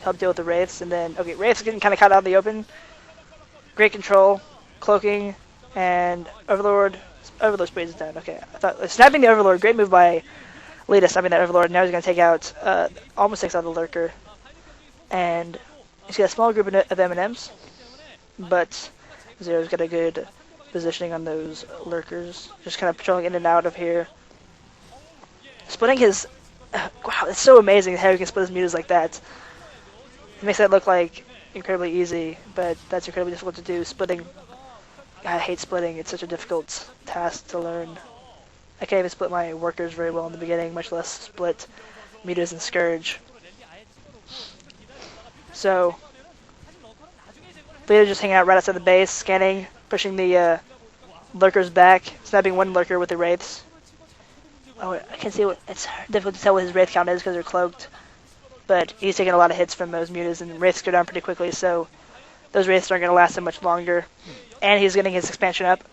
help deal with the Wraiths. And then, okay, Wraiths getting kind of caught out in the open. Great control, cloaking, and Overlord. Overlord speed is done. Okay, I thought snapping the Overlord. Great move by Leta, snapping that Overlord. Now he's going to take out, almost takes out the Lurker. And he's got a small group of M&Ms, but Zero's got a good positioning on those Lurkers. Just kind of patrolling in and out of here. Splitting his... wow, it's so amazing how he can split his mutas like that. It makes that look like incredibly easy, but that's incredibly difficult to do. Splitting... I hate splitting. It's such a difficult task to learn. I can't even split my workers very well in the beginning, much less split mutas and Scourge. So, Leta just hanging out right outside the base, scanning, pushing the Lurkers back, snapping one Lurker with the Wraiths. Oh, I can't see what... it's difficult to tell what his Wraith count is because they're cloaked. But he's taking a lot of hits from those mutas, and Wraiths go down pretty quickly, so those Wraiths aren't going to last him much longer. And he's getting his expansion up.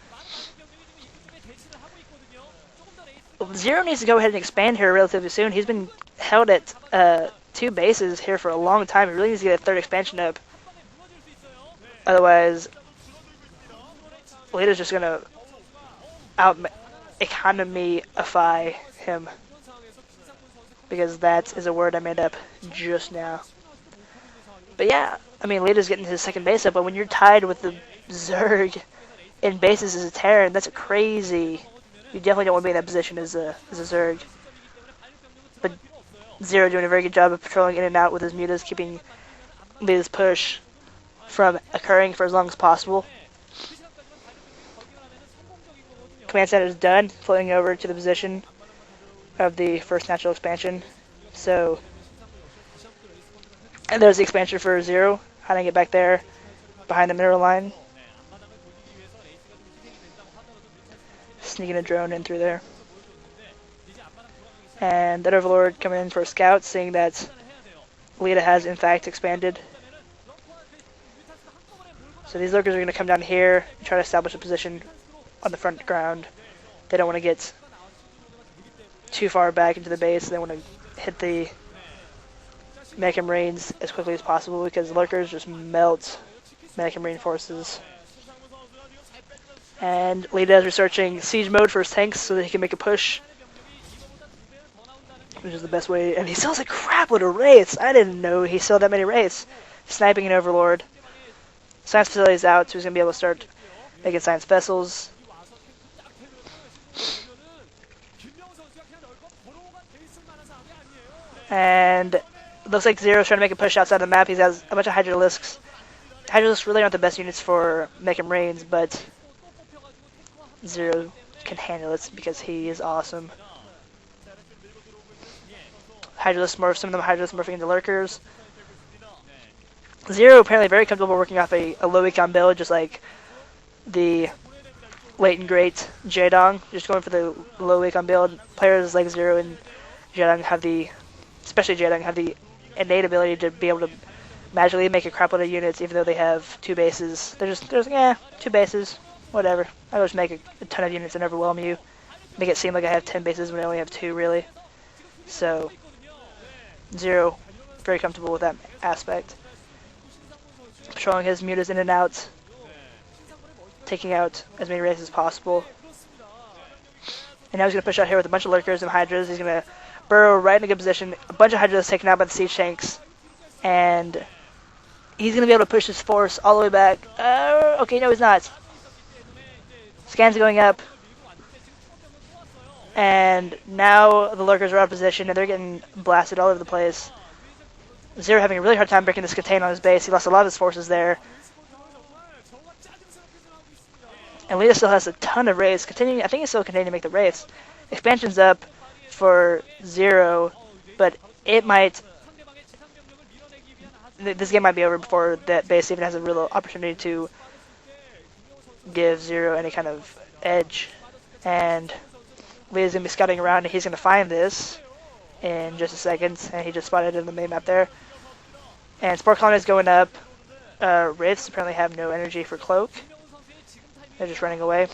Zero needs to go ahead and expand here relatively soon. He's been held at 2 bases here for a long time. He really needs to get a 3rd expansion up. Otherwise, Leta's just going to out-economyify him. Because that is a word I made up just now. But yeah, I mean, Leta's getting his 2nd base up, but when you're tied with the Zerg in bases as a Terran, that's crazy. You definitely don't want to be in that position as a Zerg. But Zero doing a very good job of patrolling in and out with his mutas, keeping Leta's push from occurring for as long as possible. Command center is done, floating over to the position of the first natural expansion. So, and there's the expansion for Zero, hiding it back there behind the mineral line. Sneaking a drone in through there. And that Overlord coming in for a scout, seeing that Leta has in fact expanded. So these Lurkers are going to come down here and try to establish a position on the front ground. They don't want to get too far back into the base. They want to hit the Mech and Marines as quickly as possible because Lurkers just melt Mech and Marine forces. And Leta is researching siege mode for his tanks so that he can make a push, which is the best way. And he sells a crap load of Wraiths. I didn't know he sold that many Wraiths. Sniping an Overlord. Science facility is out, so he's going to be able to start making science vessels. And it looks like Zero's trying to make a push outside the map. He has a bunch of Hydralisks. Hydralisks really aren't the best units for Mech and Marines, but Zero can handle it because he is awesome. Hydralisk morph, some of them Hydralisk morphing into Lurkers. Zero apparently very comfortable working off a low econ build, just like the late and great Jaedong. Just going for the low econ build. Players like Zero and Jaedong have the, especially Jaedong, have the innate ability to be able to magically make a crap load of units, even though they have 2 bases. They're just like, 2 bases, whatever. I'll just make a ton of units and overwhelm you. Make it seem like I have 10 bases when I only have 2, really. So, Zero, very comfortable with that aspect. Patrolling his mutas in and out, taking out as many Wraiths as possible. And now he's going to push out here with a bunch of Lurkers and Hydras. He's going to burrow right in a good position. A bunch of Hydras taken out by the siege tanks. And he's going to be able to push his force all the way back. Okay, no, he's not. Scans going up. And now the Lurkers are out of position, and they're getting blasted all over the place. Zero having a really hard time breaking this contain on his base. He lost a lot of his forces there. And Leta still has a ton of Wraiths. I think he's still continuing to make the Wraiths. Expansion's up for Zero, but it might... This game might be over before that base even has a real opportunity to give Zero any kind of edge. And Leta's going to be scouting around, and he's going to find this in just a second. And he just spotted it in the main map there. And Spore Colony is going up. Wraiths apparently have no energy for Cloak. They're just running away.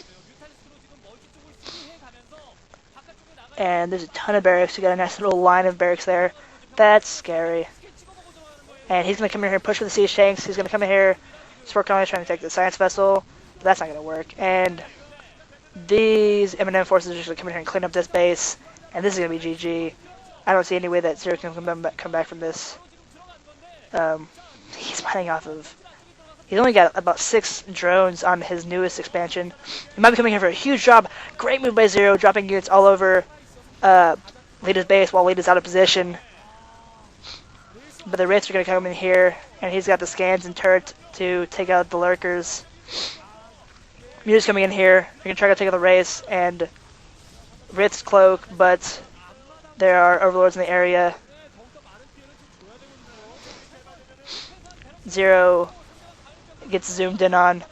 And there's a ton of barracks. You got a nice little line of barracks there. That's scary. And he's going to come in here and push for the siege tanks. He's going to come in here, support colony trying to take the science vessel. But that's not going to work. And these M&M forces are just going to come in here and clean up this base. And this is going to be GG. I don't see any way that Zero can come back from this. He's mining off of... He's only got about 6 drones on his newest expansion. He might be coming here for a huge job. Great move by Zero, dropping units all over Leta's base while Leta's out of position. But the Wraiths are going to come in here, and he's got the scans and turret to take out the lurkers. Mew's coming in here. We're going to try to take out the Wraiths and Wraith's cloak, but there are overlords in the area. Zero gets zoomed in on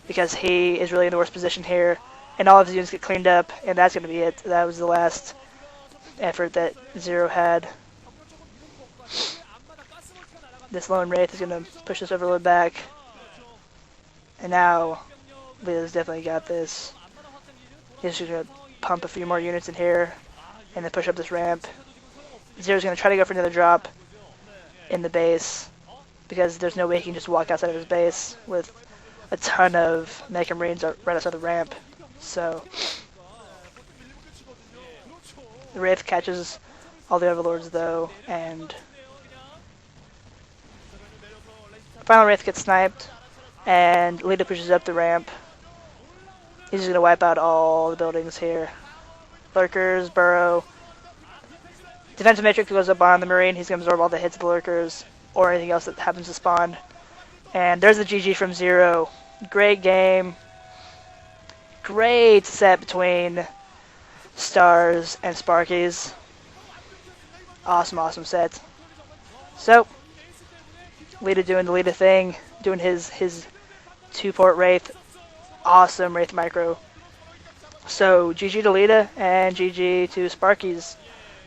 because he is really in the worst position here, and all of his units get cleaned up, and that's going to be it. That was the last effort that Zero had. This lone Wraith is going to push this overlord back, and now Leta's definitely got this. He's just going to pump a few more units in here and then push up this ramp. Zero's going to try to go for another drop in the base because there's no way he can just walk outside of his base with a ton of Mecha Marines right outside the ramp. So the Wraith catches all the overlords though, and the final Wraith gets sniped, and Leta pushes up the ramp. He's just going to wipe out all the buildings here. Lurkers, burrow. Defensive matrix goes up on the Marine. He's going to absorb all the hits of the Lurkers or anything else that happens to spawn. And there's the GG from Zero. Great game. Great set between Stars and Sparkyz. Awesome, awesome set. So, Leta doing the Leta thing, doing his 2-port Wraith. Awesome Wraith micro. So GG to Leta and GG to Sparkyz.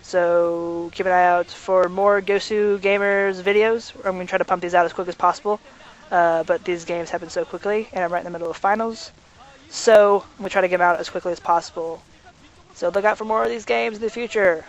So keep an eye out for more Gosu Gamers videos. I'm going to try to pump these out as quick as possible. But these games happen so quickly, and I'm right in the middle of finals. So I'm going to try to get them out as quickly as possible. So look out for more of these games in the future.